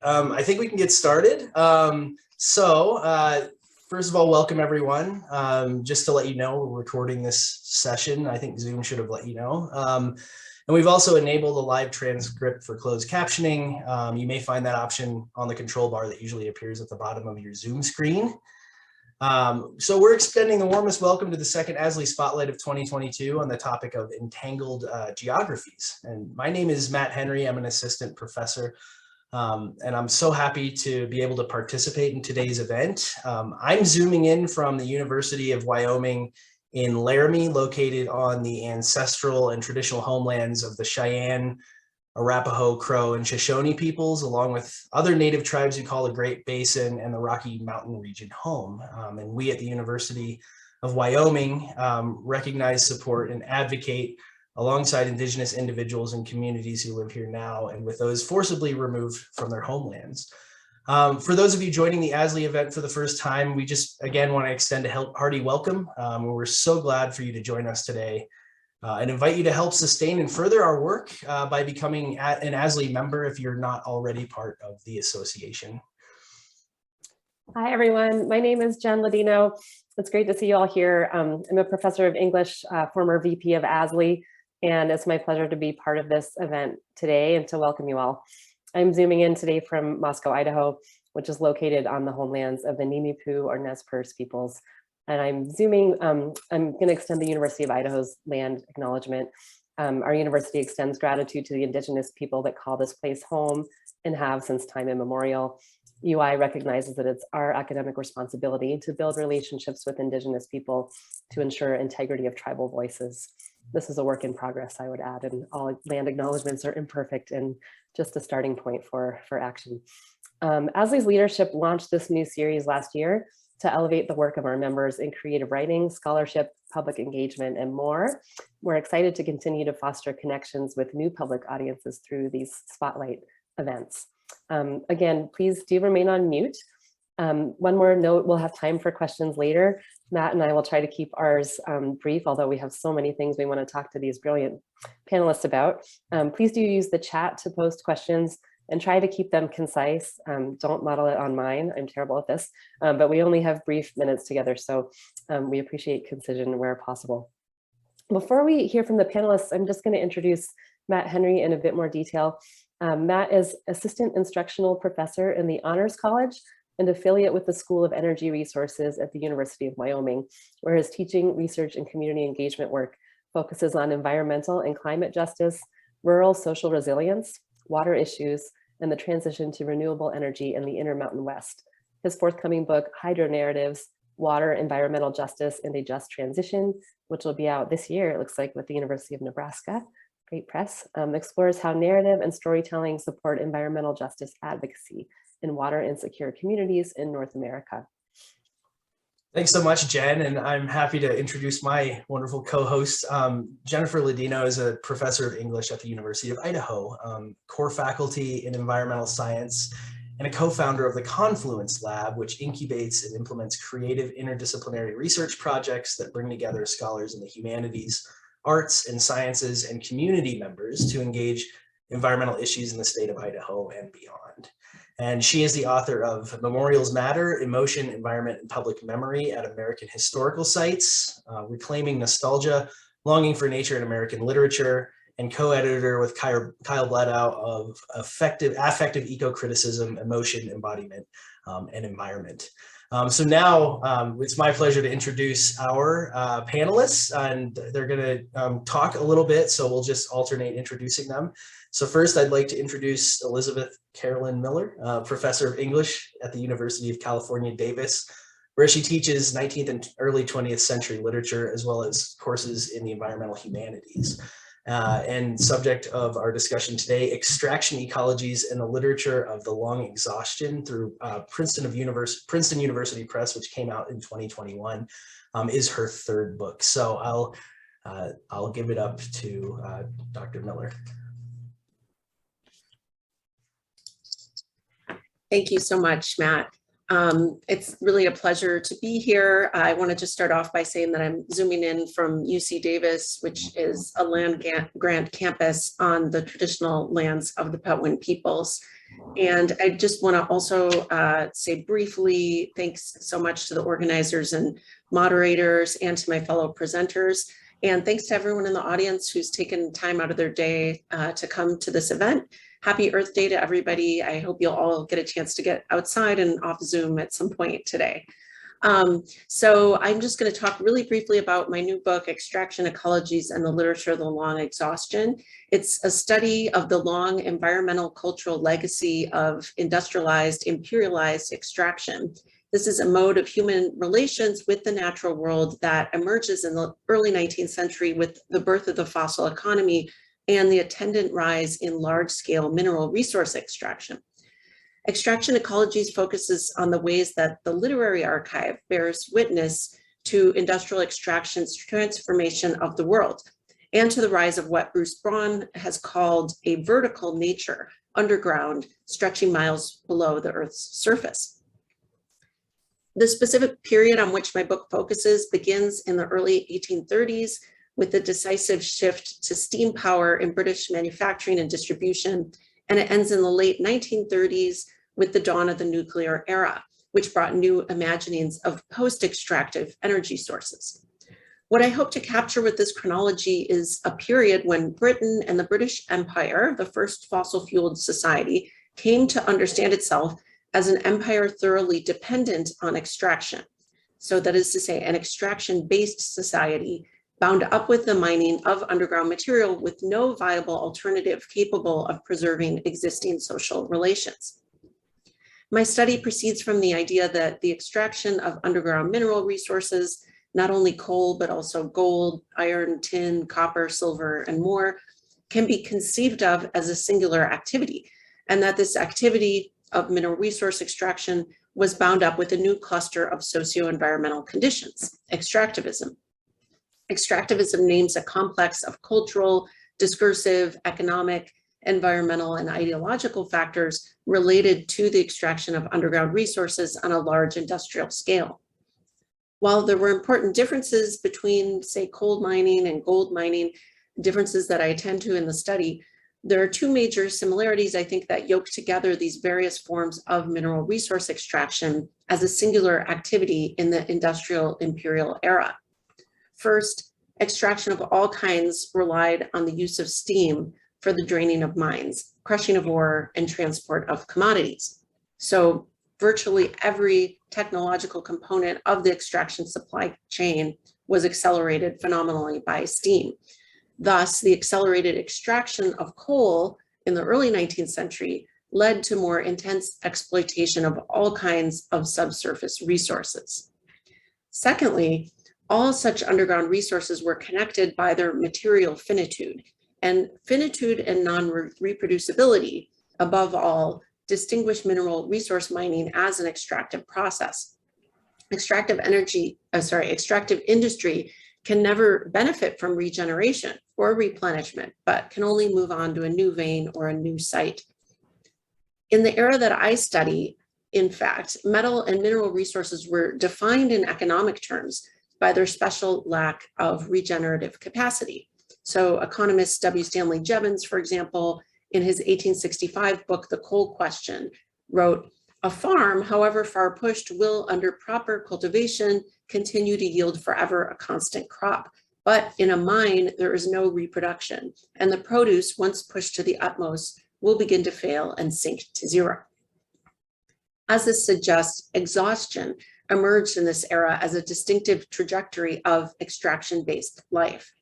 I think we can get started. First of all, welcome everyone. Just to let you know, we're recording this session. I think Zoom should have let you know. And we've also enabled a live transcript for closed captioning. You may find that option on the control bar that usually appears at the bottom of your Zoom screen. So we're extending the warmest welcome to the second ASLE Spotlight of 2022 on the topic of entangled geographies. And my name is Matt Henry. I'm an assistant professor. And I'm so happy to be able to participate in today's event. I'm zooming in from the University of Wyoming in Laramie, located on the ancestral and traditional homelands of the Cheyenne, Arapaho, Crow, and Shoshone peoples, along with other native tribes who call the Great Basin and the Rocky Mountain region home. And we at the University of Wyoming recognize, support, and advocate alongside Indigenous individuals and communities who live here now and with those forcibly removed from their homelands. For those of you joining the ASLE event for the first time, we just, again, want to extend a hearty welcome. We're so glad for you to join us today and invite you to help sustain and further our work by becoming an ASLE member if you're not already part of the association. Hi, everyone. My name is Jen Ladino. It's great to see you all here. I'm a professor of English, former VP of ASLE, and it's my pleasure to be part of this event today and to welcome you all. I'm zooming in today from Moscow, Idaho, which is located on the homelands of the Nimiipuu or Nez Perce peoples. And I'm zooming, I'm going to extend the University of Idaho's land acknowledgement. Our university extends gratitude to the Indigenous people that call this place home and have since time immemorial. UI recognizes that it's our academic responsibility to build relationships with Indigenous people to ensure integrity of tribal voices. This is a work in progress, I would add, and all land acknowledgements are imperfect and just a starting point for action. ASLE's leadership launched this new series last year to elevate the work of our members in creative writing, scholarship, public engagement, and more. We're excited to continue to foster connections with new public audiences through these spotlight events. Again, please do remain on mute. One more note, we'll have time for questions later. Matt and I will try to keep ours brief, although we have so many things we want to talk to these brilliant panelists about. Please do use the chat to post questions and try to keep them concise. Don't model it on mine, I'm terrible at this, but we only have brief minutes together, so we appreciate concision where possible. Before we hear from the panelists, I'm just going to introduce Matt Henry in a bit more detail. Matt is Assistant Instructional Professor in the Honors College and affiliate with the School of Energy Resources at the University of Wyoming, where his teaching, research, and community engagement work focuses on environmental and climate justice, rural social resilience, water issues, and the transition to renewable energy in the Intermountain West. His forthcoming book, Hydro Narratives, Water, Environmental Justice, and a Just Transition, which will be out this year, it looks like, with the University of Nebraska, great press, explores how narrative and storytelling support environmental justice advocacy in water insecure communities in North America. Thanks so much, Jen, and I'm happy to introduce my wonderful co-host. Jennifer Ladino is a professor of English at the University of Idaho, core faculty in environmental science, and a co-founder of the Confluence Lab, which incubates and implements creative interdisciplinary research projects that bring together scholars in the humanities, arts and sciences, and community members to engage environmental issues in the state of Idaho and beyond. And she is the author of Memorials Matter, Emotion, Environment, and Public Memory at American Historical Sites, Reclaiming Nostalgia, Longing for Nature in American Literature, and co-editor with Kyle Bladow of Affective Eco-Criticism, Emotion, Embodiment, and Environment. So now it's my pleasure to introduce our panelists, and they're going to talk a little bit, so we'll just alternate introducing them. So first, I'd like to introduce Elizabeth Carolyn Miller, professor of English at the University of California, Davis, where she teaches 19th and early 20th century literature, as well as courses in the environmental humanities. And subject of our discussion today, Extraction, Ecologies, and the Literature of the Long Exhaustion through Princeton University Press, which came out in 2021, is her third book. So I'll give it up to Dr. Miller. Thank you so much, Matt. It's really a pleasure to be here. I want to just start off by saying that I'm zooming in from UC Davis, which is a land grant campus on the traditional lands of the Patwin peoples. And I just want to also say briefly, thanks so much to the organizers and moderators and to my fellow presenters. And thanks to everyone in the audience who's taken time out of their day to come to this event. Happy Earth Day to everybody. I hope you'll all get a chance to get outside and off Zoom at some point today. So I'm just going to talk really briefly about my new book, Extraction, Ecologies, and the Literature of the Long Exhaustion. It's a study of the long environmental cultural legacy of industrialized, imperialized extraction. This is a mode of human relations with the natural world that emerges in the early 19th century with the birth of the fossil economy and the attendant rise in large-scale mineral resource extraction. Extraction Ecologies focuses on the ways that the literary archive bears witness to industrial extraction's transformation of the world and to the rise of what Bruce Braun has called a vertical nature, underground, stretching miles below the Earth's surface. The specific period on which my book focuses begins in the early 1830s with the decisive shift to steam power in British manufacturing and distribution, and it ends in the late 1930s with the dawn of the nuclear era, which brought new imaginings of post-extractive energy sources. What I hope to capture with this chronology is a period when Britain and the British Empire, the first fossil-fueled society, came to understand itself as an empire thoroughly dependent on extraction. So that is to say, an extraction-based society bound up with the mining of underground material with no viable alternative capable of preserving existing social relations. My study proceeds from the idea that the extraction of underground mineral resources, not only coal, but also gold, iron, tin, copper, silver, and more, can be conceived of as a singular activity, and that this activity of mineral resource extraction was bound up with a new cluster of socio-environmental conditions, extractivism. Extractivism names a complex of cultural, discursive, economic, environmental, and ideological factors related to the extraction of underground resources on a large industrial scale. While there were important differences between, say, coal mining and gold mining, differences that I attend to in the study, there are two major similarities, I think, that yoke together these various forms of mineral resource extraction as a singular activity in the industrial imperial era. First, extraction of all kinds relied on the use of steam for the draining of mines, crushing of ore, and transport of commodities. So virtually every technological component of the extraction supply chain was accelerated phenomenally by steam. Thus, the accelerated extraction of coal in the early 19th century led to more intense exploitation of all kinds of subsurface resources. Secondly, all such underground resources were connected by their material finitude, and non-reproducibility, above all, distinguish mineral resource mining as an extractive process. Extractive industry can never benefit from regeneration or replenishment, but can only move on to a new vein or a new site. In the era that I study, in fact, metal and mineral resources were defined in economic terms by their special lack of regenerative capacity. So economist W. Stanley Jevons, for example, in his 1865 book, The Coal Question, wrote, "A farm, however far pushed, will, under proper cultivation, continue to yield forever a constant crop. But in a mine, there is no reproduction, and the produce, once pushed to the utmost, will begin to fail and sink to zero." As this suggests, exhaustion emerged in this era as a distinctive trajectory of extraction-based life.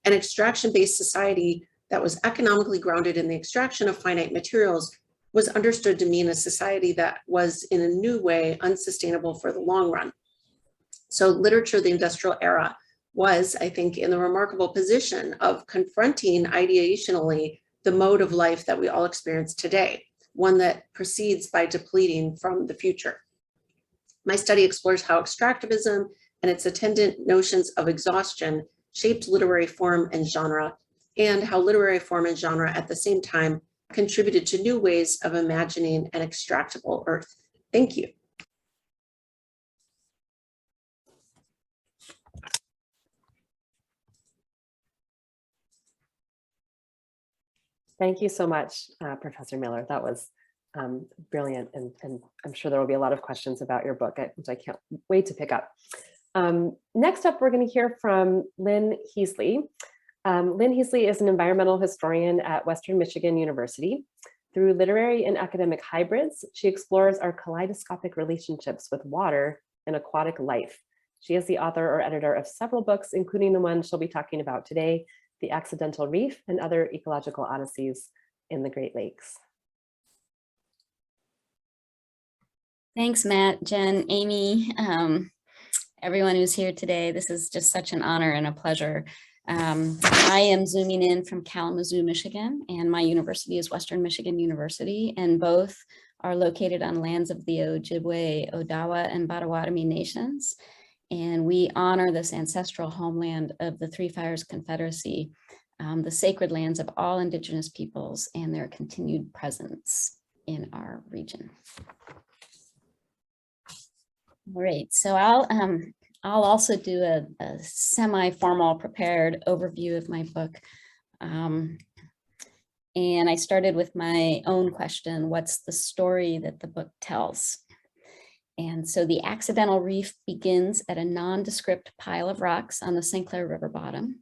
An extraction-based society that was economically grounded in the extraction of finite materials was understood to mean a society that was in a new way unsustainable for the long run. So literature of the industrial era was, I think, in the remarkable position of confronting ideationally the mode of life that we all experience today, one that proceeds by depleting from the future. My study explores how extractivism and its attendant notions of exhaustion shaped literary form and genre, and how literary form and genre at the same time contributed to new ways of imagining an extractable Earth. Thank you. Thank you so much, Professor Miller. That was brilliant. And I'm sure there will be a lot of questions about your book, which I can't wait to pick up. Next up, we're going to hear from Lynn Heasley. Lynn Heasley is an environmental historian at Western Michigan University. Through literary and academic hybrids, she explores our kaleidoscopic relationships with water and aquatic life. She is the author or editor of several books, including the one she'll be talking about today, The Accidental Reef and Other Ecological Odysseys in the Great Lakes. Thanks, Matt, Jen, Amy, everyone who's here today. This is just such an honor and a pleasure. I am zooming in from Kalamazoo, Michigan, and my university is Western Michigan University, and both are located on lands of the Ojibwe, Odawa, and Potawatomi nations. And we honor this ancestral homeland of the Three Fires Confederacy, the sacred lands of all Indigenous peoples and their continued presence in our region. All right, so I'll also do a semi-formal prepared overview of my book. And I started with my own question, what's the story that the book tells? And so The Accidental Reef begins at a nondescript pile of rocks on the St. Clair River bottom.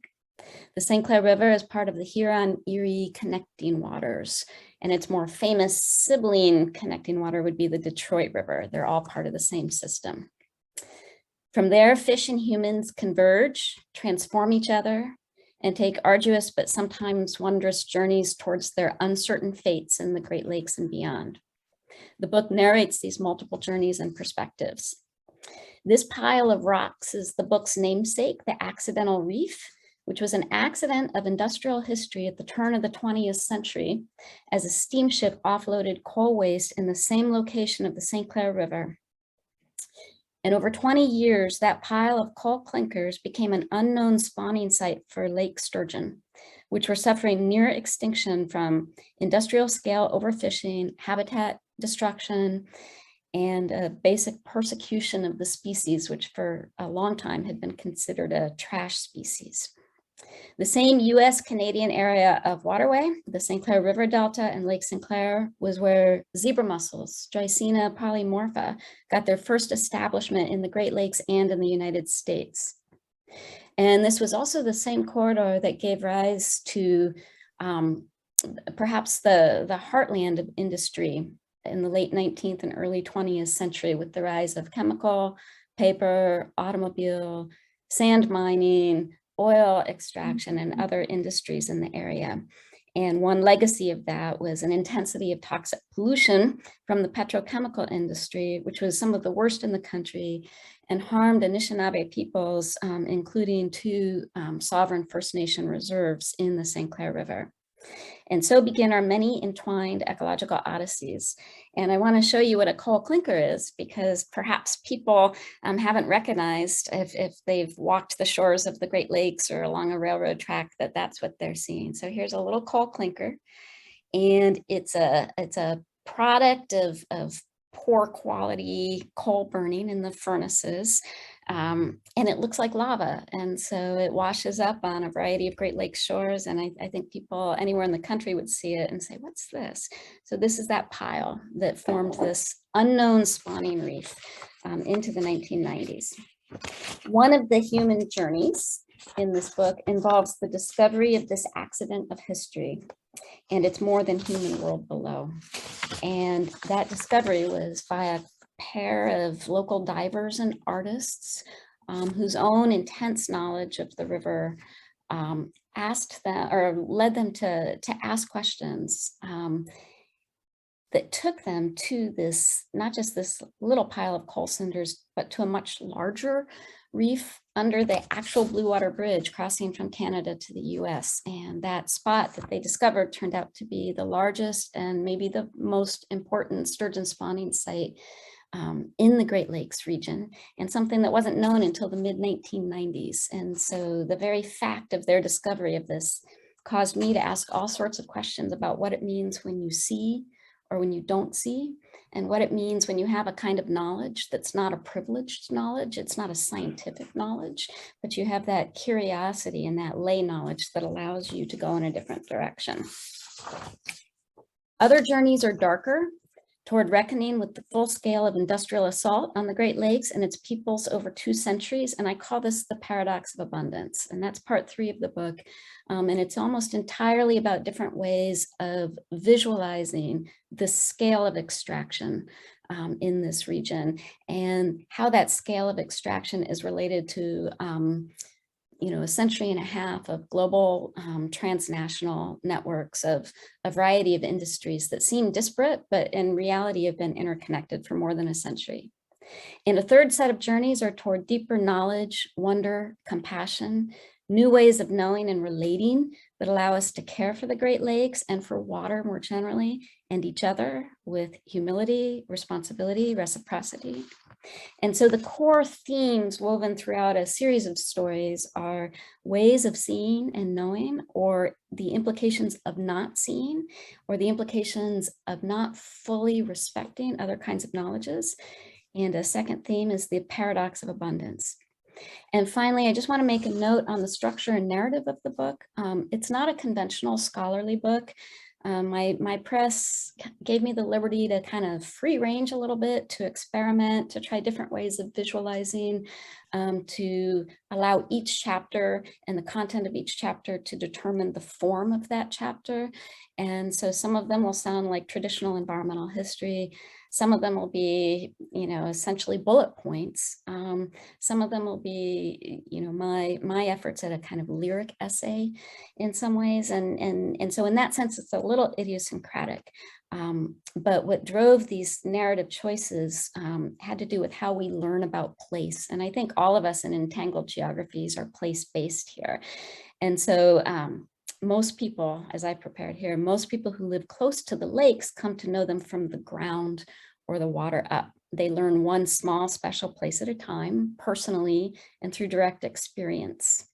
The St. Clair River is part of the Huron-Erie connecting waters, and its more famous sibling connecting water would be the Detroit River. They're all part of the same system. From there, fish and humans converge, transform each other, and take arduous but sometimes wondrous journeys towards their uncertain fates in the Great Lakes and beyond. The book narrates these multiple journeys and perspectives. This pile of rocks is the book's namesake, The Accidental Reef, which was an accident of industrial history at the turn of the 20th century as a steamship offloaded coal waste in the same location of the St. Clair River. And over 20 years, that pile of coal clinkers became an unknown spawning site for lake sturgeon, which were suffering near extinction from industrial scale overfishing, habitat destruction, and a basic persecution of the species, which for a long time had been considered a trash species. The same US-Canadian area of waterway, the St. Clair River Delta and Lake St. Clair, was where zebra mussels, Dreissena polymorpha, got their first establishment in the Great Lakes and in the United States. And this was also the same corridor that gave rise to perhaps the heartland of industry in the late 19th and early 20th century with the rise of chemical, paper, automobile, sand mining, oil extraction, and other industries in the area. And one legacy of that was an intensity of toxic pollution from the petrochemical industry, which was some of the worst in the country and harmed Anishinaabe peoples, including two sovereign First Nation reserves in the St. Clair River. And so begin our many entwined ecological odysseys. And I want to show you what a coal clinker is, because perhaps people haven't recognized, if they've walked the shores of the Great Lakes or along a railroad track, that that's what they're seeing. So here's a little coal clinker, and it's a product of poor quality coal burning in the furnaces. And it looks like lava. And so it washes up on a variety of Great Lakes shores. And I think people anywhere in the country would see it and say, what's this? So this is that pile that formed this unknown spawning reef into the 1990s. One of the human journeys in this book involves the discovery of this accident of history and its more than human world below. And that discovery was by a pair of local divers and artists whose own intense knowledge of the river asked them, or led them to ask questions that took them to this, not just this little pile of coal cinders, but to a much larger reef under the actual Blue Water Bridge crossing from Canada to the US. And that spot that they discovered turned out to be the largest and maybe the most important sturgeon spawning site in the Great Lakes region, and something that wasn't known until the mid-1990s. And so the very fact of their discovery of this caused me to ask all sorts of questions about what it means when you see or when you don't see, and what it means when you have a kind of knowledge that's not a privileged knowledge, it's not a scientific knowledge, but you have that curiosity and that lay knowledge that allows you to go in a different direction. Other journeys are darker, toward reckoning with the full scale of industrial assault on the Great Lakes and its peoples over 2 centuries. And I call this the paradox of abundance. And that's part 3 of the book. And it's almost entirely about different ways of visualizing the scale of extraction in this region and how that scale of extraction is related to a century and a half of global transnational networks of a variety of industries that seem disparate, but in reality have been interconnected for more than a century. And a third set of journeys are toward deeper knowledge, wonder, compassion, new ways of knowing and relating that allow us to care for the Great Lakes and for water more generally, and each other with humility, responsibility, reciprocity. And so the core themes woven throughout a series of stories are ways of seeing and knowing, or the implications of not seeing, or the implications of not fully respecting other kinds of knowledges. And a second theme is the paradox of abundance. And finally, I just want to make a note on the structure and narrative of the book. It's not a conventional scholarly book. My press gave me the liberty to kind of free range a little bit, to experiment, to try different ways of visualizing, to allow each chapter and the content of each chapter to determine the form of that chapter. And so some of them will sound like traditional environmental history. Some of them will be, essentially bullet points. Some of them will be, my efforts at a kind of lyric essay in some ways. And so in that sense, it's a little idiosyncratic. But what drove these narrative choices had to do with how we learn about place. And I think all of us in Entangled Geographies are place-based here. And so most people, as I prepared here, most people who live close to the lakes come to know them from the ground or the water up. They learn one small special place at a time, personally, and through direct experience.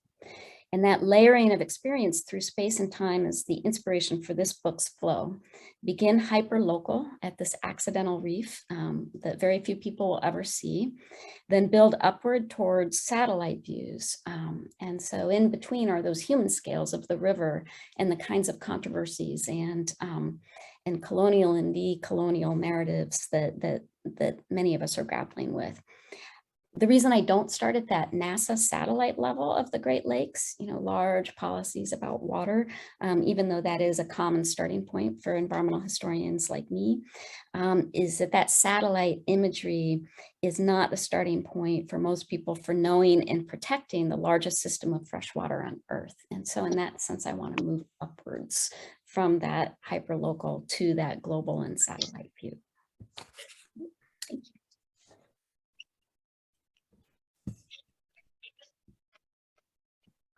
And that layering of experience through space and time is the inspiration for this book's flow. Begin hyper-local at this accidental reef that very few people will ever see, then build upward towards satellite views. And so in between are those human scales of the river and the kinds of controversies and colonial and decolonial narratives that many of us are grappling with. The reason I don't start at that NASA satellite level of the Great Lakes, large policies about water, even though that is a common starting point for environmental historians like me, is that satellite imagery is not the starting point for most people for knowing and protecting the largest system of fresh water on Earth. And so in that sense, I want to move upwards from that hyperlocal to that global and satellite view. Thank you.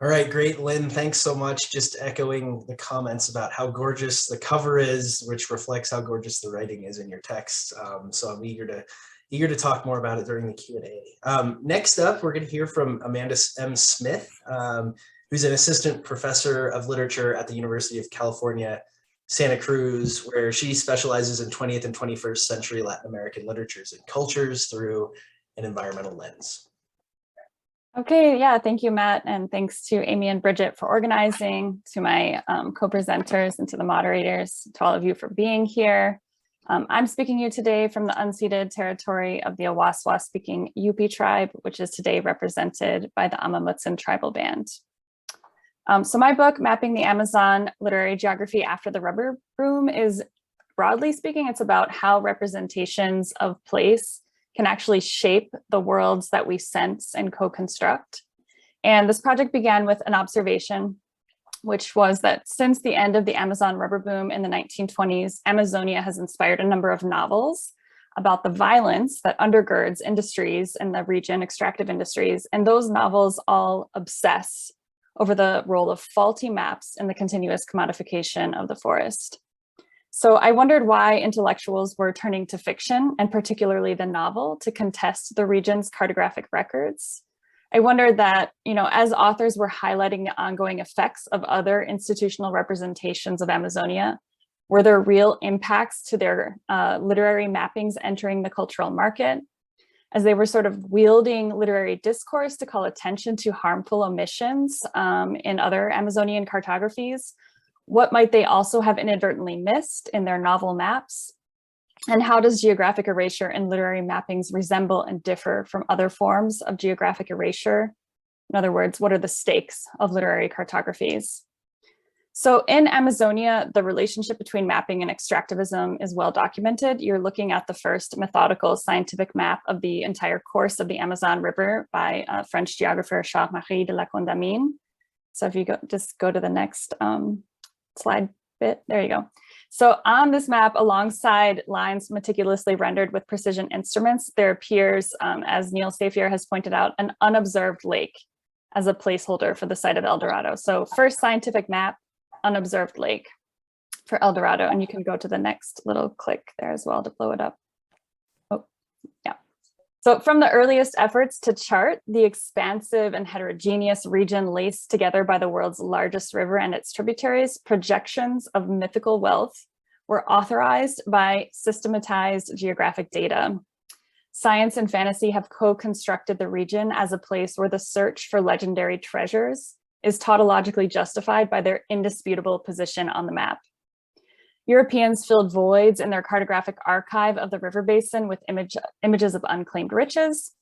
All right, great, Lynn. Thanks so much. Just echoing the comments about how gorgeous the cover is, which reflects how gorgeous the writing is in your text. So I'm eager to talk more about it during the Q&A. Next up, we're going to hear from Amanda M. Smith, who's an assistant professor of literature at the University of California, Santa Cruz, where she specializes in 20th and 21st century Latin American literatures and cultures through an environmental lens. Okay, yeah, thank you, Matt, and thanks to Amy and Bridget for organizing, to my co-presenters and to the moderators, to all of you for being here. I'm speaking to you today from the unceded territory of the Awaswa-speaking Yupi tribe, which is today represented by the Amamutsun tribal band. So my book, Mapping the Amazon, Literary Geography After the Rubber Boom, is, broadly speaking, it's about how representations of place can actually shape the worlds that we sense and co-construct. And this project began with an observation, which was that since the end of the Amazon rubber boom in the 1920s, Amazonia has inspired a number of novels about the violence that undergirds industries in the region, extractive industries. And those novels all obsess over the role of faulty maps in the continuous commodification of the forest. So I wondered why intellectuals were turning to fiction, and particularly the novel, to contest the region's cartographic records. I wondered that, as authors were highlighting the ongoing effects of other institutional representations of Amazonia, were there real impacts to their literary mappings entering the cultural market? As they were sort of wielding literary discourse to call attention to harmful omissions in other Amazonian cartographies, What might they also have inadvertently missed in their novel maps? And how does geographic erasure and literary mappings resemble and differ from other forms of geographic erasure? In other words, what are the stakes of literary cartographies? So in Amazonia, the relationship between mapping and extractivism is well documented. You're looking at the first methodical scientific map of the entire course of the Amazon River by French geographer Charles-Marie de la Condamine. So if you just go to the next slide bit, there you go. So on this map, alongside lines meticulously rendered with precision instruments, there appears, as Neil Staffier has pointed out, an unobserved lake as a placeholder for the site of El Dorado. So first scientific map, unobserved lake for El Dorado. And you can go to the next little click there as well to blow it up. Oh, yeah. So from the earliest efforts to chart the expansive and heterogeneous region laced together by the world's largest river and its tributaries, projections of mythical wealth were authorized by systematized geographic data. Science and fantasy have co-constructed the region as a place where the search for legendary treasures is tautologically justified by their indisputable position on the map. Europeans filled voids in their cartographic archive of the river basin with images of unclaimed riches.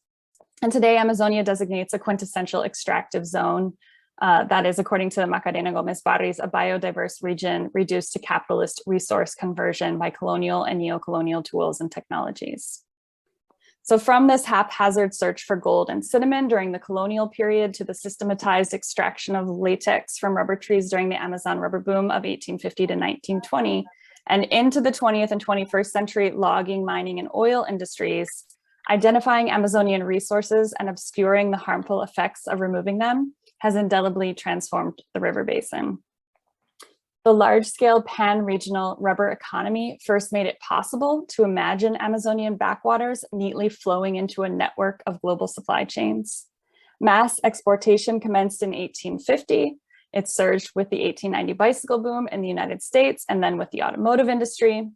And today, Amazonia designates a quintessential extractive zone that is, according to Macarena Gomez Barris, a biodiverse region reduced to capitalist resource conversion by colonial and neo-colonial tools and technologies. So from this haphazard search for gold and cinnamon during the colonial period to the systematized extraction of latex from rubber trees during the Amazon rubber boom of 1850 to 1920, and into the 20th and 21st century logging, mining, and oil industries, identifying Amazonian resources and obscuring the harmful effects of removing them has indelibly transformed the river basin. The large-scale pan-regional rubber economy first made it possible to imagine Amazonian backwaters neatly flowing into a network of global supply chains. Mass exportation commenced in 1850. It surged with the 1890 bicycle boom in the United States and then with the automotive industry.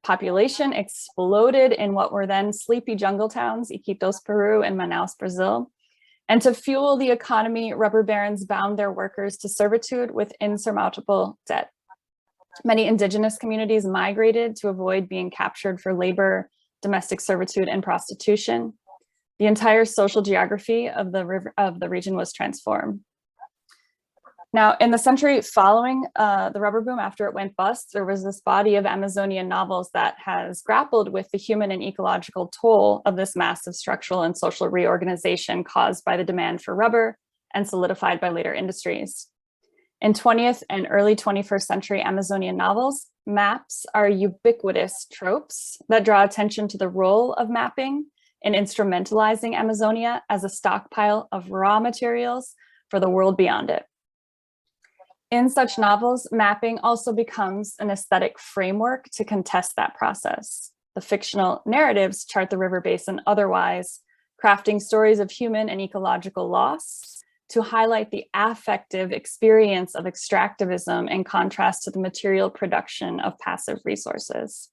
Population exploded in what were then sleepy jungle towns, Iquitos, Peru, and Manaus, Brazil. And to fuel the economy, rubber barons bound their workers to servitude with insurmountable debt. Many indigenous communities migrated to avoid being captured for labor, domestic servitude, and prostitution. The entire social geography of the region was transformed. Now, in the century following the rubber boom, after it went bust, there was this body of Amazonian novels that has grappled with the human and ecological toll of this massive structural and social reorganization caused by the demand for rubber and solidified by later industries. In 20th and early 21st century Amazonian novels, maps are ubiquitous tropes that draw attention to the role of mapping in instrumentalizing Amazonia as a stockpile of raw materials for the world beyond it. In such novels, mapping also becomes an aesthetic framework to contest that process. The fictional narratives chart the river basin otherwise, crafting stories of human and ecological loss to highlight the affective experience of extractivism in contrast to the material production of passive resources.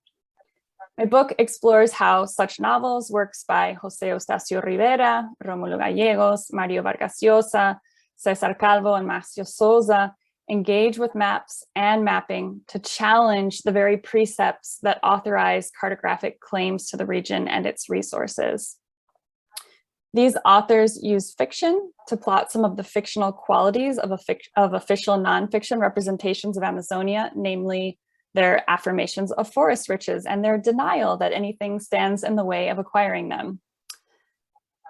My book explores how such novels, works by José Eustacio Rivera, Rómulo Gallegos, Mario Vargas Llosa, César Calvo, and Márcio Souza, engage with maps and mapping to challenge the very precepts that authorize cartographic claims to the region and its resources. These authors use fiction to plot some of the fictional qualities of official nonfiction representations of Amazonia, namely their affirmations of forest riches and their denial that anything stands in the way of acquiring them.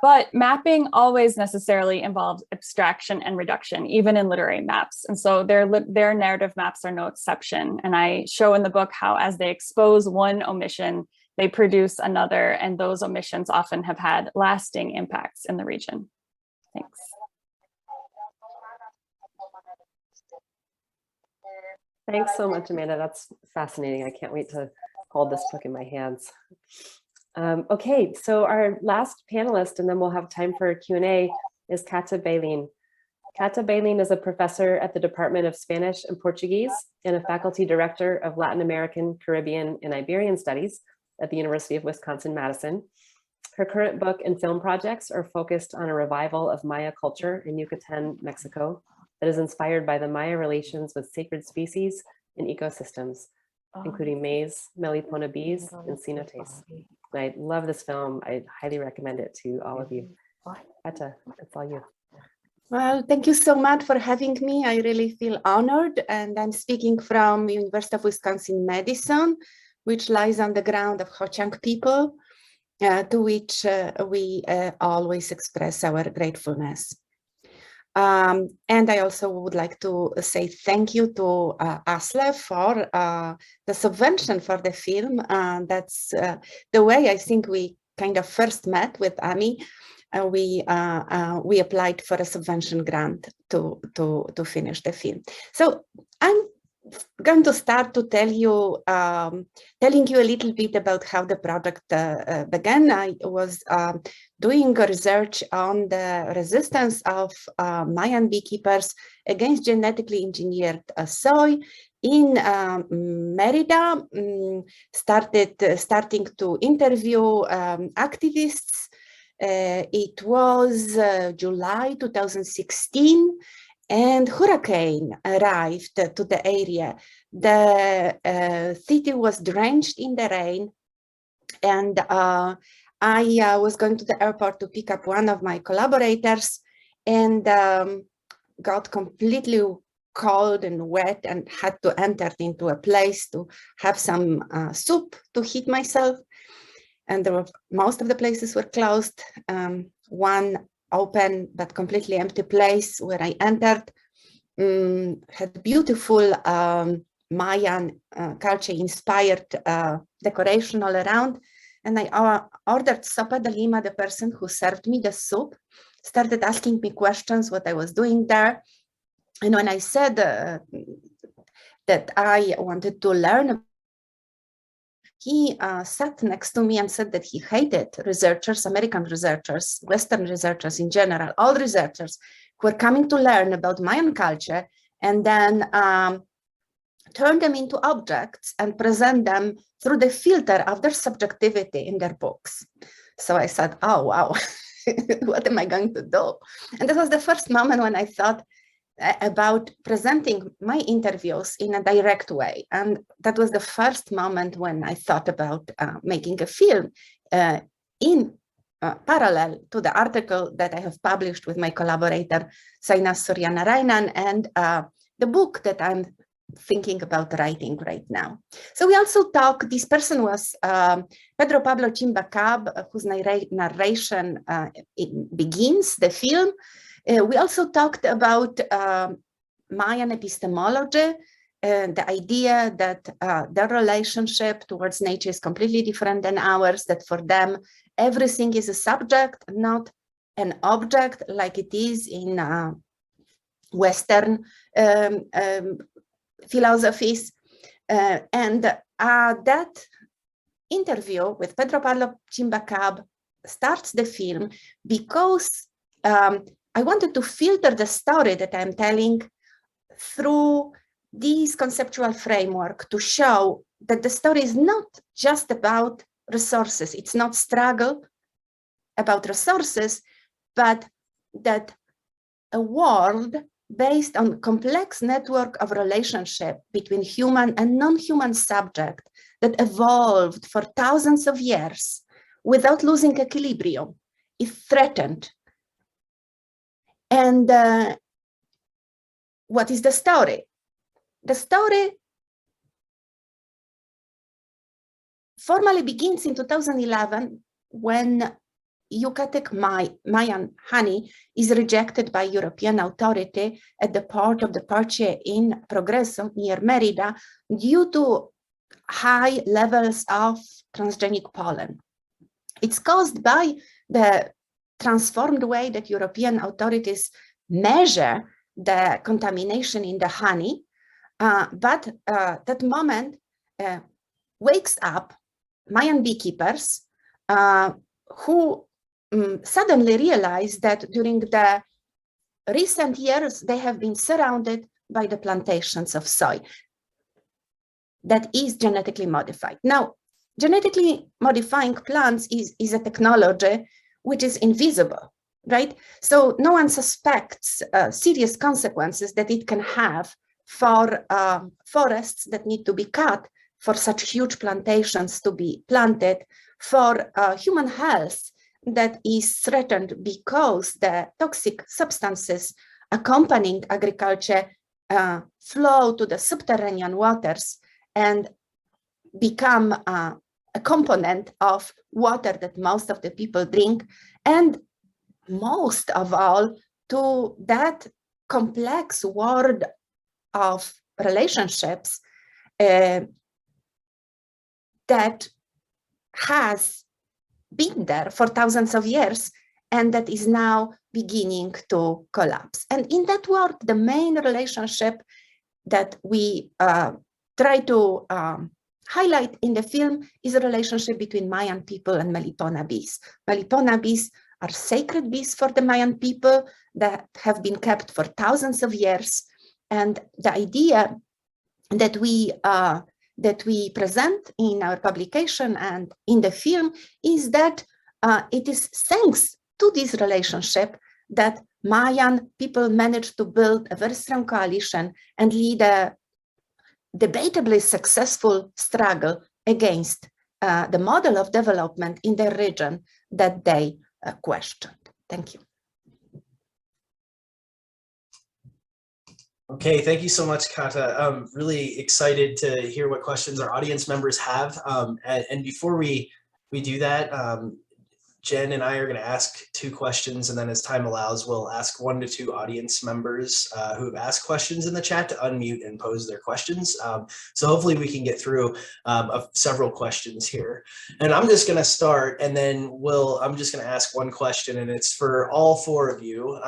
But mapping always necessarily involves abstraction and reduction, even in literary maps. And so their narrative maps are no exception. And I show in the book how as they expose one omission, they produce another, and those omissions often have had lasting impacts in the region. Thanks. Thanks so much, Amanda. That's fascinating. I can't wait to hold this book in my hands. Okay, so our last panelist, and then we'll have time for Q&A, is Cata Beilin. Cata Beilin is a professor at the Department of Spanish and Portuguese and a faculty director of Latin American, Caribbean, and Iberian Studies at the University of Wisconsin-Madison. Her current book and film projects are focused on a revival of Maya culture in Yucatan, Mexico, that is inspired by the Maya relations with sacred species and ecosystems, including maize, melipona bees, and cenotes. I love this film. I highly recommend it to all of you. Etta, it's all you. Well, thank you so much for having me. I really feel honored, and I'm speaking from University of Wisconsin-Madison, which lies on the ground of Ho-Chunk people, to which we always express our gratefulness. And I also would like to say thank you to ASLE for the subvention for the film. That's the way I think we kind of first met with Amy. We applied for a subvention grant to finish the film. So I'm going to start to tell you, telling you a little bit about how the project began. I was doing research on the resistance of Mayan beekeepers against genetically engineered soy in Merida. Starting to interview activists. It was July 2016, and hurricane arrived to the area. The city was drenched in the rain, and I was going to the airport to pick up one of my collaborators, and got completely cold and wet and had to enter into a place to have some soup to heat myself. And most of the places were closed. One open but completely empty place where I entered had beautiful Mayan culture-inspired decoration all around. And I ordered sopa de lima. The person who served me the soup started asking me questions, what I was doing there. And when I said that I wanted to learn, he sat next to me and said that he hated researchers, American researchers, Western researchers in general, all researchers who were coming to learn about Mayan culture and then turn them into objects and present them through the filter of their subjectivity in their books. So I said, oh, wow, what am I going to do? And this was the first moment when I thought about presenting my interviews in a direct way. And that was the first moment when I thought about making a film in parallel to the article that I have published with my collaborator, Saina Suryanarayanan, and the book that I'm thinking about writing right now. So we also talk, this person was Pedro Pablo Chimbacab, whose narration begins the film. We also talked about Mayan epistemology, the idea that their relationship towards nature is completely different than ours, that for them, everything is a subject, not an object like it is in Western philosophies. And that interview with Pedro Pablo Chimbacab starts the film because I wanted to filter the story that I'm telling through this conceptual framework to show that the story is not just about resources. It's not struggle about resources, but that a world based on complex network of relationship between human and non-human subject that evolved for thousands of years without losing equilibrium is threatened. And what is the story? The story formally begins in 2011 when Yucatec Mayan honey is rejected by European authority at the port of the Parche in Progreso near Merida due to high levels of transgenic pollen. It's caused by the transformed way that European authorities measure the contamination in the honey, but that moment wakes up Mayan beekeepers who suddenly realize that during the recent years they have been surrounded by the plantations of soy that is genetically modified. Now, genetically modifying plants is a technology which is invisible right? So no one suspects serious consequences that it can have for forests that need to be cut, for such huge plantations to be planted, for human health that is threatened because the toxic substances accompanying agriculture flow to the subterranean waters and become a component of water that most of the people drink, and most of all to that complex world of relationships that has been there for thousands of years and that is now beginning to collapse. And in that world, the main relationship that we try to highlight in the film is a relationship between Mayan people and Melitona bees. Melitona bees are sacred bees for the Mayan people that have been kept for thousands of years. And the idea that we present in our publication and in the film is that it is thanks to this relationship that Mayan people managed to build a very strong coalition and lead a debatably successful struggle against the model of development in their region that they questioned. Thank you. Okay, thank you so much, Kata. I'm really excited to hear what questions our audience members have. And before we do that, Jen and I are going to ask 2 questions, and then as time allows, we'll ask 1 to 2 audience members who have asked questions in the chat to unmute and pose their questions. So hopefully we can get through several questions here. And I'm just going to start, and then I'm just going to ask 1 question, and it's for all 4 of you.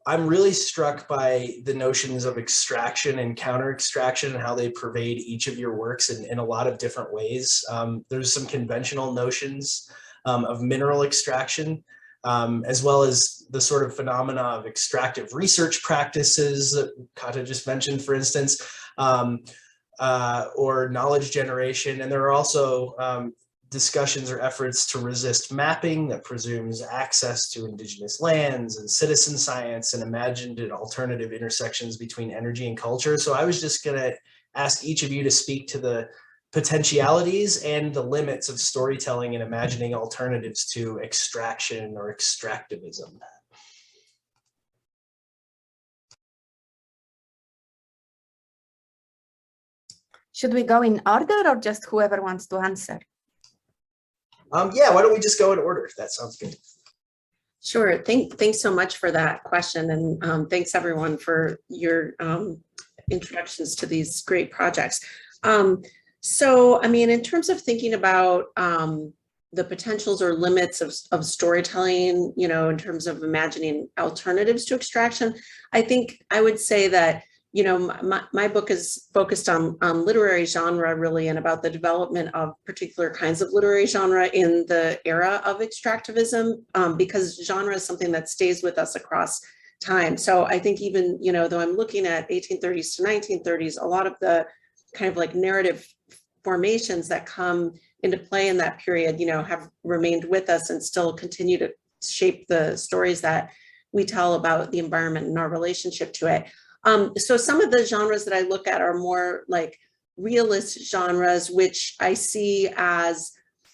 I'm really struck by the notions of extraction and counter-extraction and how they pervade each of your works in a lot of different ways. There's some conventional notions of mineral extraction, as well as the sort of phenomena of extractive research practices that Kata just mentioned, for instance, or knowledge generation. And there are also discussions or efforts to resist mapping that presumes access to indigenous lands and citizen science and imagined and alternative intersections between energy and culture. So I was just going to ask each of you to speak to the potentialities and the limits of storytelling and imagining alternatives to extraction or extractivism. Should we go in order or just whoever wants to answer? Yeah, why don't we just go in order? That sounds good. Sure. Thanks so much for that question. And thanks everyone for your introductions to these great projects. So, I mean, in terms of thinking about the potentials or limits of storytelling, you know, in terms of imagining alternatives to extraction, I think I would say that, you know, my book is focused on literary genre really, and about the development of particular kinds of literary genre in the era of extractivism, because genre is something that stays with us across time. So I think even, you know, though I'm looking at 1830s to 1930s, a lot of the kind of like narrative formations that come into play in that period, you know, have remained with us and still continue to shape the stories that we tell about the environment and our relationship to it. So some of the genres that I look at are more like realist genres, which I see as,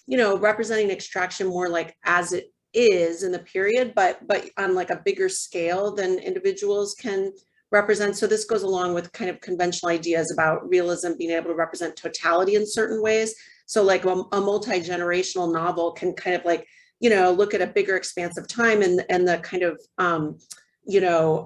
you know, representing extraction more like as it is in the period, but on like a bigger scale than individuals can represent. So this goes along with kind of conventional ideas about realism being able to represent totality in certain ways. So like a multi-generational novel can kind of like, you know, look at a bigger expanse of time and the kind of, you know,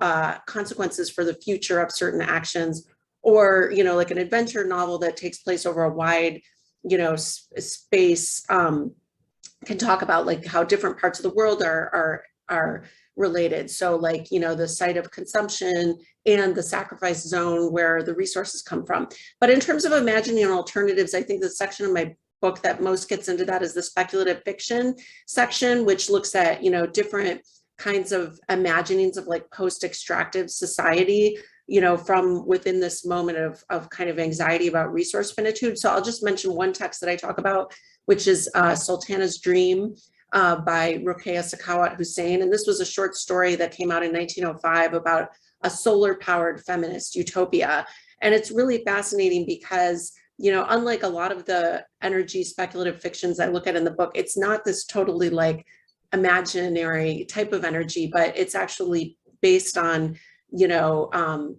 consequences for the future of certain actions, or, you know, like an adventure novel that takes place over a wide, you know, space, can talk about like how different parts of the world are related. So like, you know, the site of consumption and the sacrifice zone where the resources come from. But in terms of imagining alternatives, I think the section of my book that most gets into that is the speculative fiction section, which looks at, you know, different kinds of imaginings of like post-extractive society, you know, from within this moment of kind of anxiety about resource finitude. So I'll just mention one text that I talk about, which is Sultana's Dream, by Rokeya Sakawat Hussein. And this was a short story that came out in 1905 about a solar-powered feminist utopia. And it's really fascinating because, you know, unlike a lot of the energy speculative fictions I look at in the book, it's not this totally like imaginary type of energy, but it's actually based on, you know,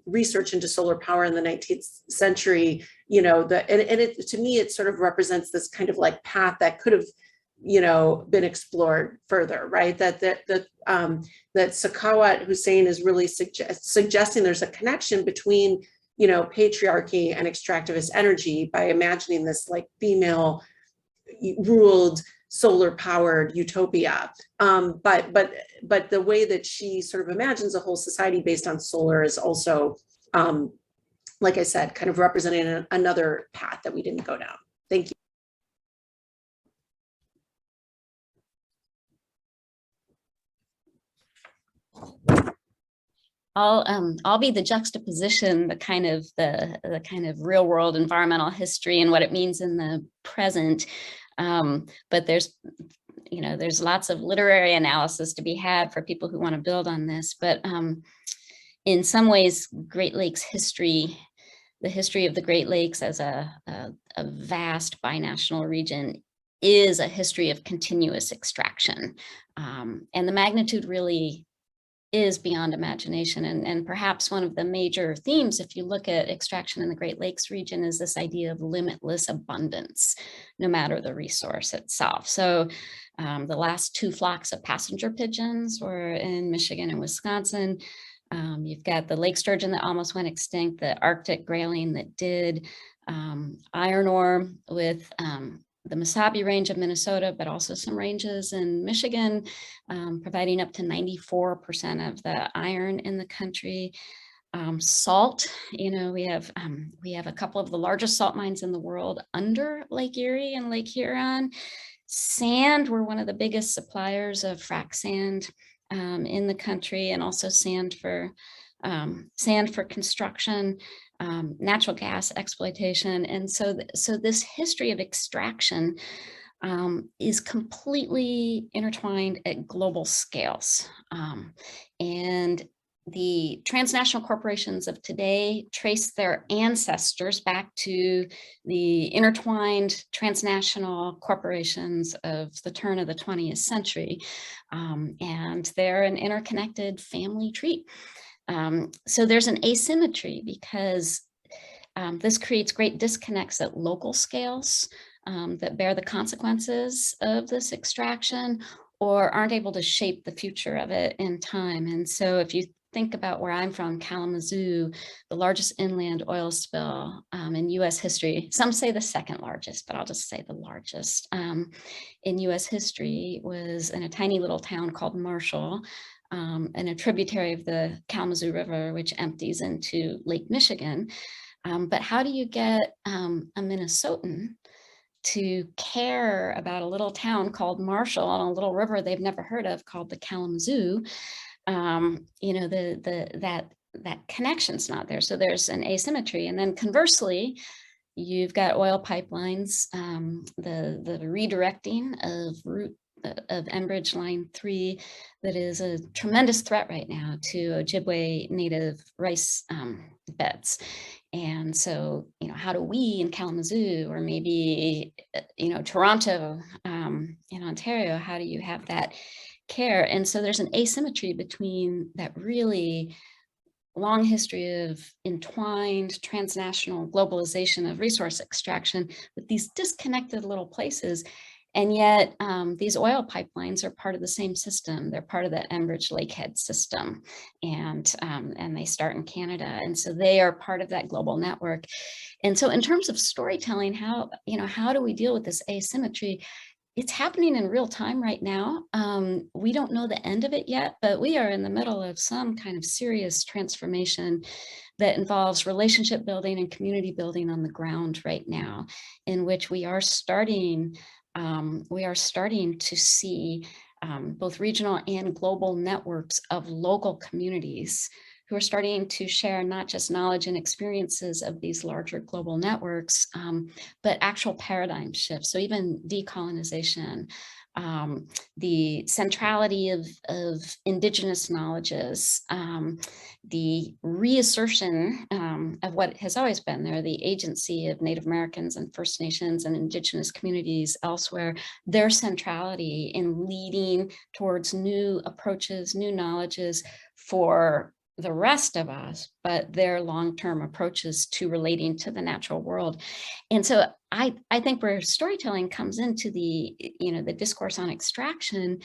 research into solar power in the 19th century, you know, and it, to me, it sort of represents this kind of like path that could have, you know, been explored further, right? That Sakawat Hussein is really suggesting there's a connection between, you know, patriarchy and extractivist energy by imagining this like female ruled solar powered utopia. But the way that she sort of imagines a whole society based on solar is also, like I said, kind of representing another path that we didn't go down. Thank you. I'll be the juxtaposition, the kind of real world environmental history and what it means in the present. But there's lots of literary analysis to be had for people who want to build on this. But in some ways, Great Lakes history, the history of the Great Lakes as a vast binational region, is a history of continuous extraction. And the magnitude really is beyond imagination. And perhaps one of the major themes, if you look at extraction in the Great Lakes region, is this idea of limitless abundance, no matter the resource itself. So the last 2 flocks of passenger pigeons were in Michigan and Wisconsin. You've got the lake sturgeon that almost went extinct, the Arctic grayling that did, iron ore with the Mesabi range of Minnesota, but also some ranges in Michigan, providing up to 94% of the iron in the country. Salt, you know, we have a couple of the largest salt mines in the world under Lake Erie and Lake Huron. Sand, we're one of the biggest suppliers of frac sand in the country, and also sand for construction. Natural gas exploitation. And so this history of extraction is completely intertwined at global scales. And the transnational corporations of today trace their ancestors back to the intertwined transnational corporations of the turn of the 20th century. And they're an interconnected family tree. So there's an asymmetry because this creates great disconnects at local scales that bear the consequences of this extraction or aren't able to shape the future of it in time. And so if you think about where I'm from, Kalamazoo, the largest inland oil spill in US history, some say the second largest, but I'll just say the largest in US history, was in a tiny little town called Marshall, and a tributary of the Kalamazoo River, which empties into Lake Michigan. But how do you get a Minnesotan to care about a little town called Marshall on a little river they've never heard of called the Kalamazoo? You know, that connection's not there. So there's an asymmetry. And then conversely, you've got oil pipelines, the redirecting of Enbridge Line 3 that is a tremendous threat right now to Ojibwe native rice beds. And so, you know, how do we in Kalamazoo, or maybe, you know, Toronto in Ontario, how do you have that care? And so there's an asymmetry between that really long history of entwined transnational globalization of resource extraction with these disconnected little places. And yet these oil pipelines are part of the same system. They're part of the Enbridge Lakehead system, and they start in Canada. And so they are part of that global network. And so in terms of storytelling, how do we deal with this asymmetry? It's happening in real time right now. We don't know the end of it yet, but we are in the middle of some kind of serious transformation that involves relationship building and community building on the ground right now, in which we are starting to see both regional and global networks of local communities who are starting to share not just knowledge and experiences of these larger global networks, but actual paradigm shifts. So even decolonization, the centrality of indigenous knowledges, the reassertion of what has always been there, the agency of Native Americans and First Nations and indigenous communities elsewhere, their centrality in leading towards new approaches, new knowledges for the rest of us, but their long-term approaches to relating to the natural world. And so I think where storytelling comes into the discourse on extraction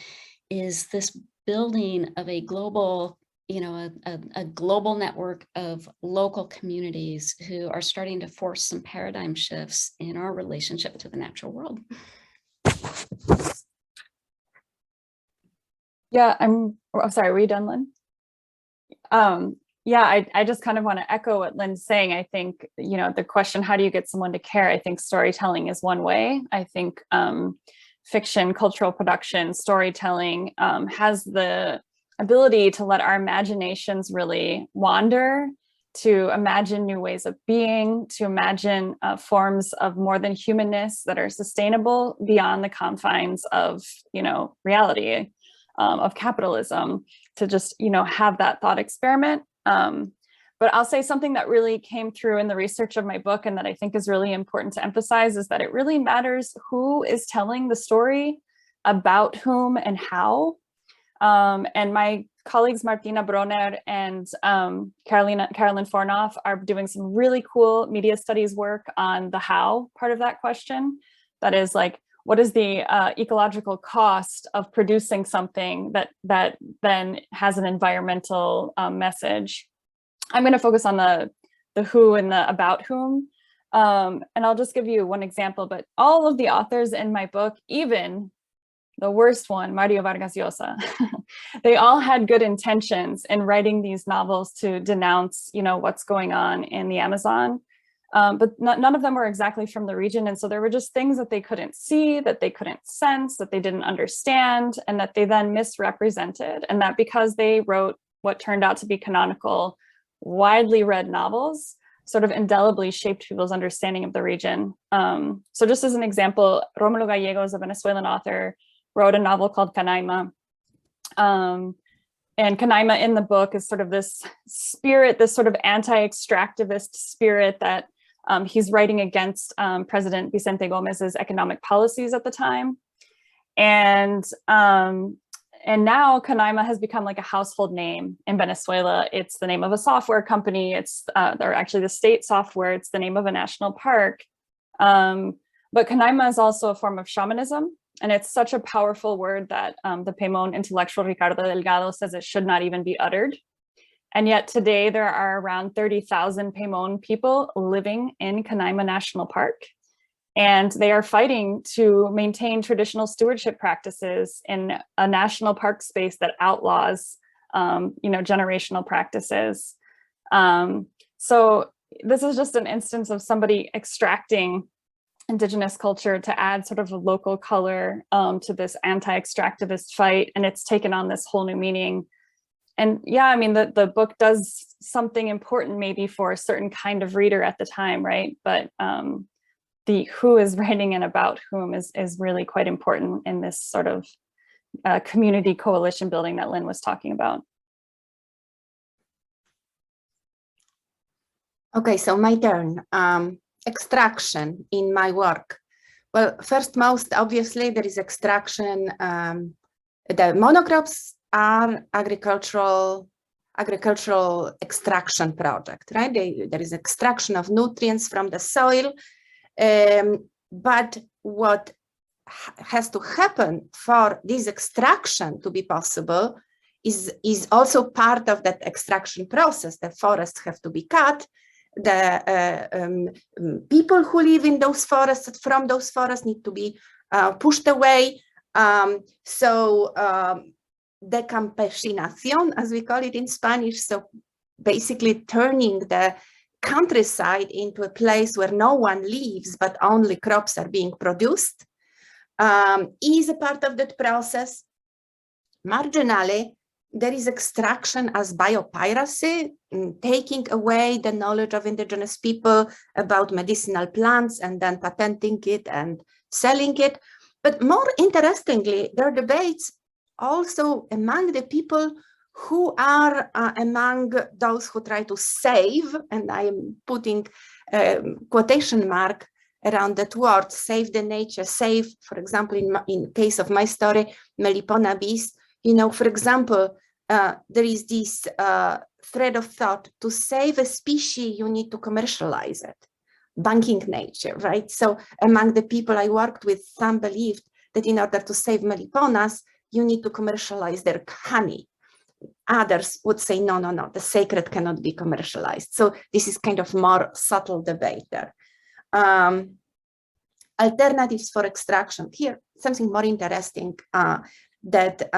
is this building of a global, a global network of local communities who are starting to force some paradigm shifts in our relationship to the natural world. Yeah, I'm sorry, were you done, Lynn? Yeah, I just kind of want to echo what Lynn's saying. I think, the question, how do you get someone to care? I think storytelling is one way. I think fiction, cultural production, storytelling has the ability to let our imaginations really wander, to imagine new ways of being, to imagine forms of more than humanness that are sustainable beyond the confines of, reality, of capitalism, to just, have that thought experiment. But I'll say something that really came through in the research of my book and that I think is really important to emphasize is that it really matters who is telling the story, about whom and how. And my colleagues Martina Bronner and Carolyn Fornoff are doing some really cool media studies work on the how part of that question. That is like, what is the ecological cost of producing something that then has an environmental message? I'm going to focus on the who and the about whom. And I'll just give you one example, but all of the authors in my book, even the worst one, Mario Vargas Llosa, they all had good intentions in writing these novels to denounce, what's going on in the Amazon. But none of them were exactly from the region. And so there were just things that they couldn't see, that they couldn't sense, that they didn't understand, and that they then misrepresented. And that because they wrote what turned out to be canonical, widely read novels, sort of indelibly shaped people's understanding of the region. So just as an example, Rómulo Gallegos, a Venezuelan author, wrote a novel called Canaima. And Canaima in the book is sort of this spirit, this sort of anti-extractivist spirit that he's writing against President Vicente Gomez's economic policies at the time. And now Canaima has become like a household name in Venezuela. It's the name of a software company. It's or actually the state software. It's the name of a national park. But Canaima is also a form of shamanism. And it's such a powerful word that the Pemón intellectual Ricardo Delgado says it should not even be uttered. And yet today there are around 30,000 Pemón people living in Canaima National Park. And they are fighting to maintain traditional stewardship practices in a national park space that outlaws, generational practices. So this is just an instance of somebody extracting indigenous culture to add sort of a local color to this anti-extractivist fight. And it's taken on this whole new meaning. And yeah, I mean, the book does something important maybe for a certain kind of reader at the time, right? But the who is writing and about whom is really quite important in this sort of community coalition building that Lynn was talking about. Okay, so my turn. Extraction in my work. Well, first, most obviously, there is extraction. The monocrops are agricultural extraction project, right? There is extraction of nutrients from the soil. But what has to happen for this extraction to be possible is also part of that extraction process. The forests have to be cut. The people who live in those forests, from those forests, need to be pushed away. So decampesinación, as we call it in Spanish, so basically turning the countryside into a place where no one lives, but only crops are being produced, is a part of that process. Marginally, there is extraction as biopiracy, taking away the knowledge of indigenous people about medicinal plants and then patenting it and selling it. But more interestingly, there are debates also among the people who are among those who try to save, and I am putting quotation mark around that word, save the nature, save, for example, in case of my story, Melipona bees, you know, for example, there is this thread of thought, to save a species, you need to commercialize it, banking nature, right? So among the people I worked with, some believed that in order to save Meliponas, you need to commercialize their honey. Others would say, no, no, no, the sacred cannot be commercialized. So this is kind of more subtle debate there. Alternatives for extraction. Here, something more interesting that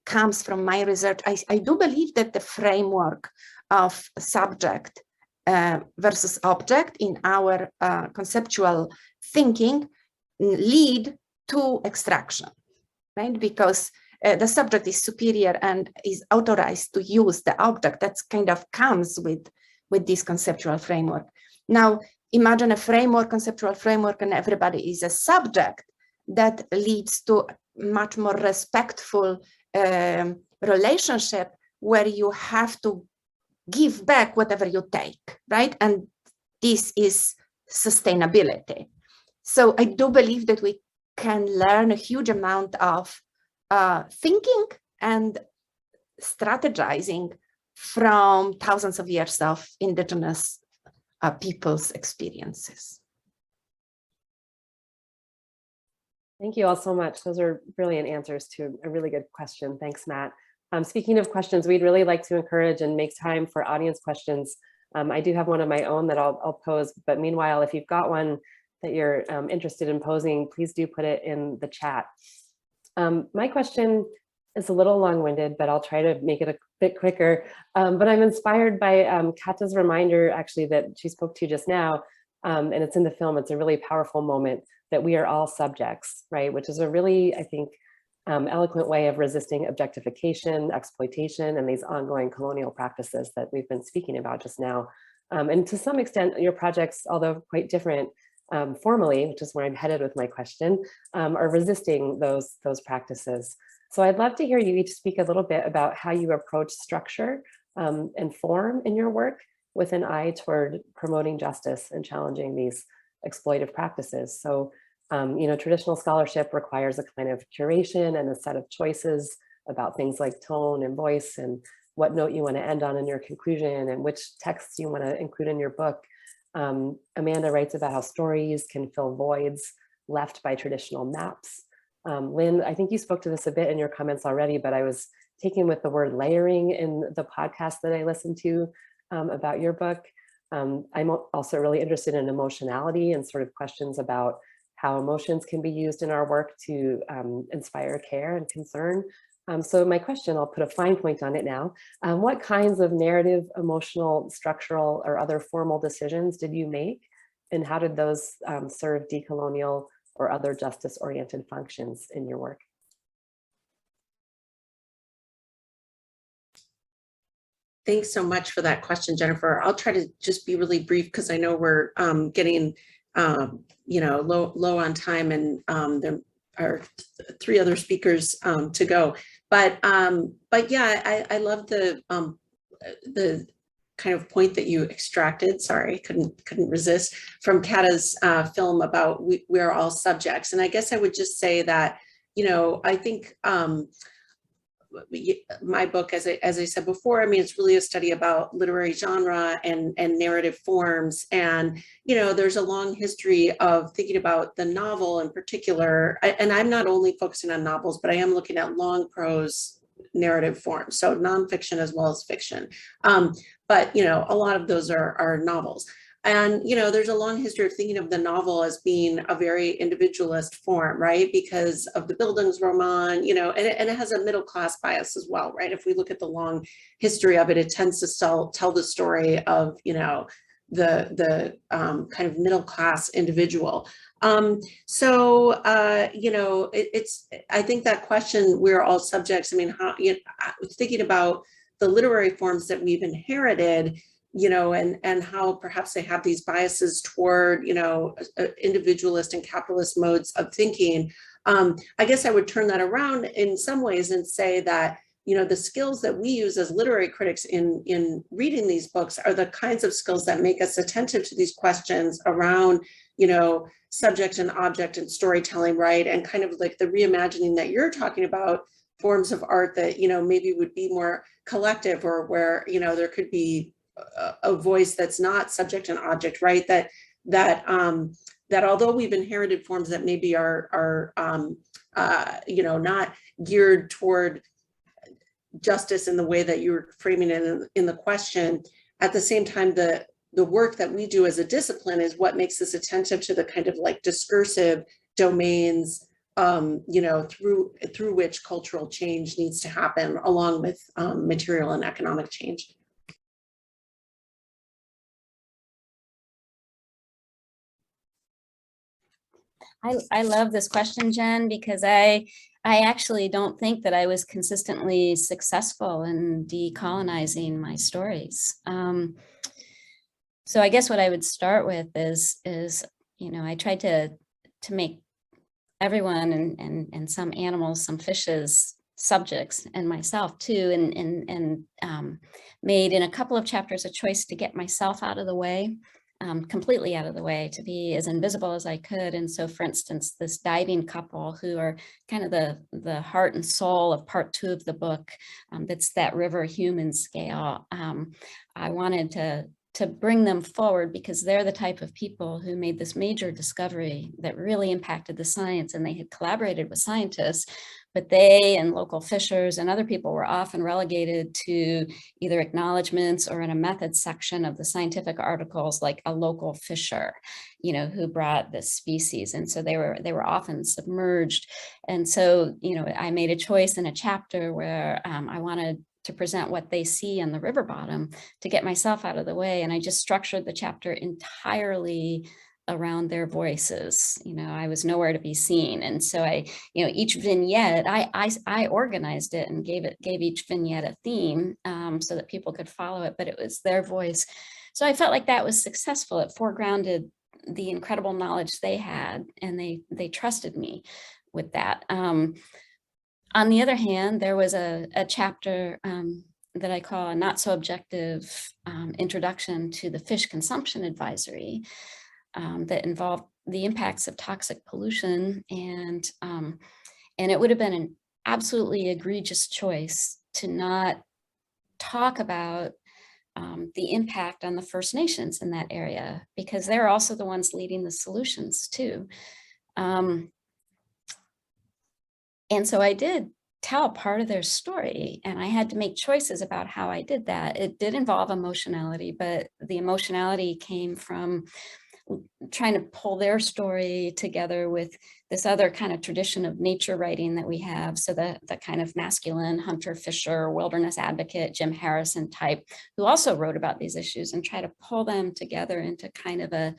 comes from my research. I do believe that the framework of subject versus object in our conceptual thinking lead to extraction, right? Because the subject is superior and is authorized to use the object. That kind of comes with this conceptual framework. Now, imagine a framework, conceptual framework, and everybody is a subject. That leads to much more respectful relationship where you have to give back whatever you take, right? And this is sustainability. So I do believe that we can learn a huge amount of thinking and strategizing from thousands of years of indigenous people's experiences. Thank you all so much. Those are brilliant answers to a really good question. Thanks, Matt. Speaking of questions, we'd really like to encourage and make time for audience questions. I do have one of my own that I'll pose, but meanwhile, if you've got one that you're interested in posing, please do put it in the chat. My question is a little long-winded, but I'll try to make it a bit quicker. But I'm inspired by Kata's reminder, actually, that she spoke to just now, and it's in the film. It's a really powerful moment that we are all subjects, right? Which is a really, I think, eloquent way of resisting objectification, exploitation, and these ongoing colonial practices that we've been speaking about just now. And to some extent, your projects, although quite different formally, which is where I'm headed with my question, are resisting those practices. So I'd love to hear you each speak a little bit about how you approach structure and form in your work with an eye toward promoting justice and challenging these exploitive practices. So, you know, traditional scholarship requires a kind of curation and a set of choices about things like tone and voice and what note you want to end on in your conclusion and which texts you want to include in your book. Amanda writes about how stories can fill voids left by traditional maps. Lynn, I think you spoke to this a bit in your comments already, but I was taken with the word layering in the podcast that I listened to about your book. I'm also really interested in emotionality and sort of questions about how emotions can be used in our work to inspire care and concern. So my question, I'll put a fine point on it now. What kinds of narrative, emotional, structural, or other formal decisions did you make? And how did those serve decolonial or other justice-oriented functions in your work? Thanks so much for that question, Jennifer. I'll try to just be really brief because I know we're getting you know, low on time, and there are 3 other speakers to go. But yeah, I love the kind of point that you extracted. Sorry, couldn't resist from Kata's film about we are all subjects. And I guess I would just say that, you know, I think my book, as I said before, I mean, it's really a study about literary genre and narrative forms. And, you know, there's a long history of thinking about the novel in particular. And I'm not only focusing on novels, but I am looking at long prose narrative forms, so nonfiction as well as fiction. But, you know, a lot of those are novels. And, you know, there's a long history of thinking of the novel as being a very individualist form, right? Because of the Bildungsroman, you know, and it has a middle class bias as well, right? If we look at the long history of it, it tends to tell the story of, you know, kind of middle class individual. I think that question, we're all subjects. I mean, how, thinking about the literary forms that we've inherited, and how perhaps they have these biases toward, individualist and capitalist modes of thinking. I guess I would turn that around in some ways and say that, the skills that we use as literary critics in reading these books are the kinds of skills that make us attentive to these questions around, subject and object and storytelling, right? And kind of like the reimagining that you're talking about, forms of art that, maybe would be more collective, or where, there could be a voice that's not subject and object, right? That although we've inherited forms that maybe are not geared toward justice in the way that you're framing it in the question, at the same time, the work that we do as a discipline is what makes us attentive to the kind of like discursive domains, through which cultural change needs to happen, along with material and economic change. I love this question, Jen, because I actually don't think that I was consistently successful in decolonizing my stories. So I guess what I would start with is I tried to make everyone and some animals, some fishes, subjects, and myself too, and made in a couple of chapters a choice to get myself out of the way. Completely out of the way, to be as invisible as I could. And so, for instance, this diving couple, who are kind of the heart and soul of part 2 of the book, that's that river human scale. I wanted to bring them forward because they're the type of people who made this major discovery that really impacted the science, and they had collaborated with scientists, but they and local fishers and other people were often relegated to either acknowledgements or in a methods section of the scientific articles, like a local fisher, who brought this species. And so they were often submerged. And so, I made a choice in a chapter where I wanted to present what they see on the river bottom to get myself out of the way. And I just structured the chapter entirely around their voices. I was nowhere to be seen. And so each vignette, I organized it and gave each vignette a theme so that people could follow it, but it was their voice. So I felt like that was successful. It foregrounded the incredible knowledge they had, and they trusted me with that. On the other hand, there was a chapter that I call a not so objective introduction to the fish consumption advisory that involved the impacts of toxic pollution. And it would have been an absolutely egregious choice to not talk about the impact on the First Nations in that area, because they're also the ones leading the solutions too. And so I did tell part of their story, and I had to make choices about how I did that. It did involve emotionality, but the emotionality came from trying to pull their story together with this other kind of tradition of nature writing that we have. So the kind of masculine hunter, fisher, wilderness advocate, Jim Harrison type, who also wrote about these issues, and try to pull them together into kind of a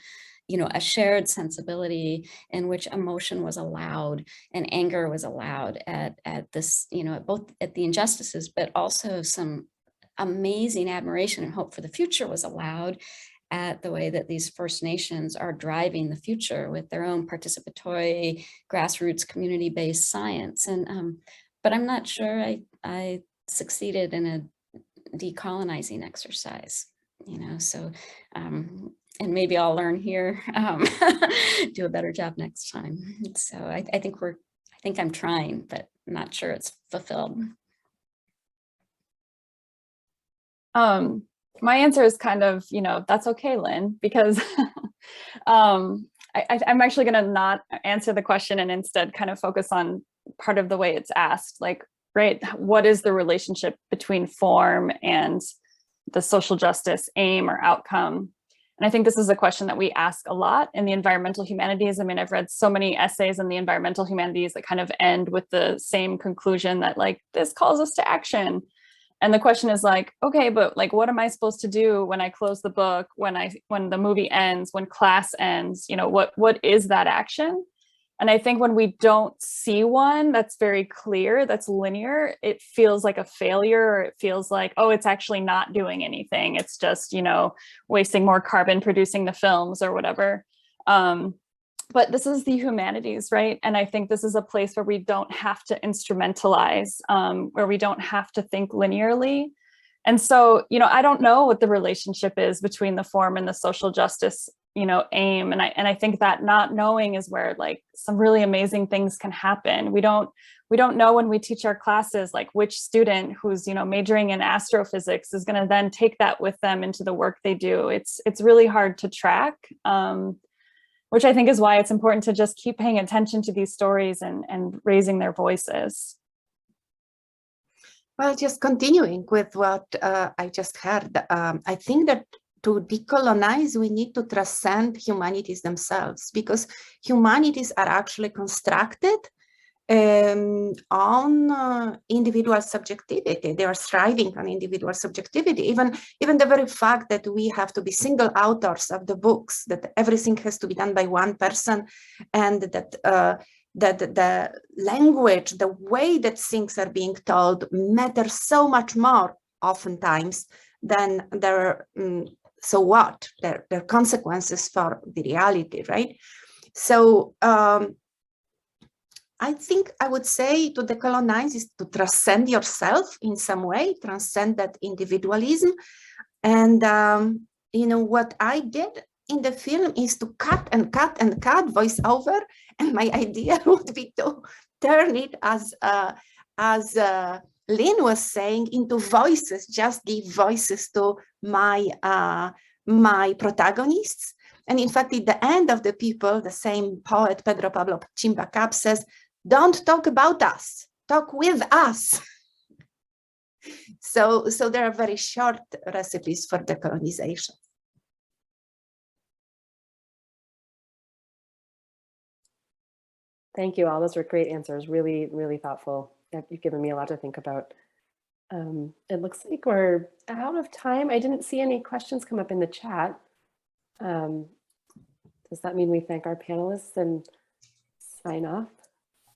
shared sensibility in which emotion was allowed and anger was allowed at this, both at the injustices, but also some amazing admiration and hope for the future was allowed at the way that these First Nations are driving the future with their own participatory, grassroots, community-based science. And but I'm not sure I succeeded in a decolonizing exercise, so and maybe I'll learn here, do a better job next time. So I think I'm trying, but not sure it's fulfilled. My answer is kind of, that's okay, Lynn, because I'm actually going to not answer the question and instead kind of focus on part of the way it's asked, like, right, what is the relationship between form and the social justice aim or outcome? And I think this is a question that we ask a lot in the environmental humanities. I mean, I've read so many essays in the environmental humanities that kind of end with the same conclusion that, like, this calls us to action. And the question is like, okay, but like, what am I supposed to do when I close the book, when the movie ends, when class ends, you know, what is that action? And I think when we don't see one that's very clear, that's linear, it feels like a failure, or it feels like, oh, it's actually not doing anything. It's just, you know, wasting more carbon producing the films or whatever. But this is the humanities, right? And I think this is a place where we don't have to instrumentalize, where we don't have to think linearly. And so, you know, I don't know what the relationship is between the form and the social justice, you know, aim. And I think that not knowing is where like some really amazing things can happen. We don't know when we teach our classes, like which student who's, you know, majoring in astrophysics is going to then take that with them into the work they do. It's really hard to track, which I think is why it's important to just keep paying attention to these stories and raising their voices. Well, just continuing with what I just heard, I think that to decolonize, we need to transcend humanities themselves, because humanities are actually constructed on individual subjectivity. They are thriving on individual subjectivity. Even the very fact that we have to be single authors of the books, that everything has to be done by one person, and that the language, the way that things are being told matters so much more oftentimes than their so what, their consequences for the reality, right? So I think I would say to decolonize is to transcend yourself in some way, transcend that individualism. And, you know, what I did in the film is to cut and cut and cut voiceover. And my idea would be to turn it, as Lynn was saying, into voices, just give voices to my protagonists. And in fact, at the end of The People, the same poet, Pedro Pablo Chimbacab, says, "Don't talk about us, talk with us." So there are very short recipes for decolonization. Thank you all. Those were great answers. Really, really thoughtful. You've given me a lot to think about. It looks like we're out of time. I didn't see any questions come up in the chat. Does that mean we thank our panelists and sign off?